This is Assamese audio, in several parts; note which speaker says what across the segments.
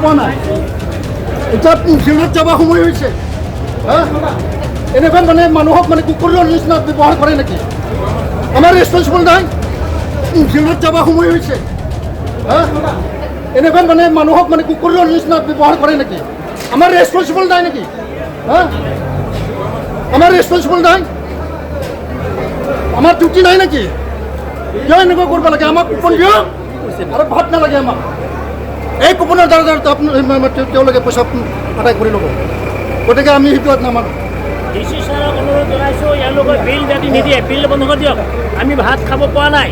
Speaker 1: পোৱা নাই এতিয়া জেলত যাব সময় হৈছে এনেকুৱা মানে মানুহক মানে কুকুৰৰ নিচিনা ব্যৱহাৰ কৰে নেকি আমাৰ ৰেছপন্সিবল নাই জেলত যাব সময় হৈছে এনেকুৱা মানে মানুহক মানে কুকুৰৰ নিচিনা ব্যৱহাৰ কৰে নেকি আমাৰ ৰেছপন্সিবল নাই নেকি আমাৰ ৰেছপন্সিবল নাই আমাৰ ডিউটি নাই নেকি কিয় এনেকুৱা কৰিব লাগে আমাক কুপন দিয়ক আৰু ভাত নালাগে আমাক এই কুপনৰ দ্বাৰা তেওঁলোকে পইচা আদায় কৰি ল'ব গতিকে আমি সেইটো নামানো
Speaker 2: ডিচি ছাৰক অনুৰোধ জনাইছোঁ এওঁলোকে বিল যদি নিদিয়ে বিল বন্ধ কৰি দিয়ক আমি ভাত খাব পৰা নাই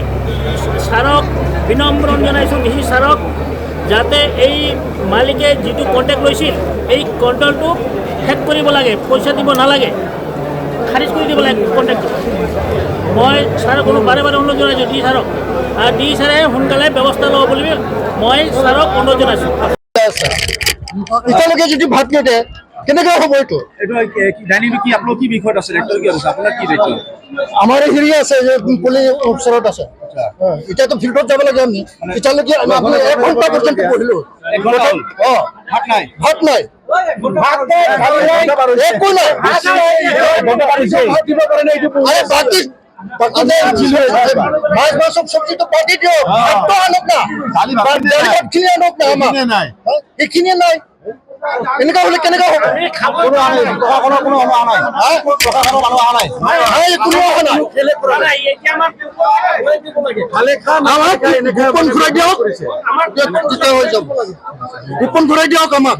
Speaker 2: ছাৰক বিনম্ৰণ জনাইছোঁ ডিচি ছাৰক যাতে এই মালিকে যিটো কণ্টেক্ট লৈছিল এই কণ্ট্ৰলটো শেষ কৰিব লাগে পইচা দিব নালাগে খাৰিজ কৰি দিব লাগে কণ্টেক্টটো মই ছাৰক বাৰে বাৰে অনুৰোধ জনাইছোঁ ডি ছাৰক আৰু ডি ছাৰে সোনকালে ব্যৱস্থা ল'ব বুলি মই ছাৰক অনুৰোধ জনাইছোঁ
Speaker 1: এতিয়ালৈকে যদি ভাত নিদিয়ে কেনেকৈ হ'ব এইটো
Speaker 3: ডাইনিংটো কি আপোনালোকৰ কি বিষয়ত আছে ৰেক্টৰ কি আছে আপোনাৰ কি দায়িত্ব
Speaker 1: আমাৰ হেৰি আছে যে পুলিচ ওচৰত আছে এতিয়াতো ফিল্ডত যাব লাগে আমি এতিয়ালৈকে আমি 1 ঘণ্টা পৰ্যন্ত পঢ়িলোঁ
Speaker 3: ভাত নাই
Speaker 1: ভাত নাই একো নাই মাছ মাছ চব্জি তো পাতি দিয়ক ভাতটো আনক না এইখিনিয়ে নাই এনেকুৱা হ'লে কেনেকুৱা হ'ব কোনো অহা নাই কুপন ঘূৰাই দিয়ক হৈ যাব কুপন ঘূৰাই দিয়ক আমাক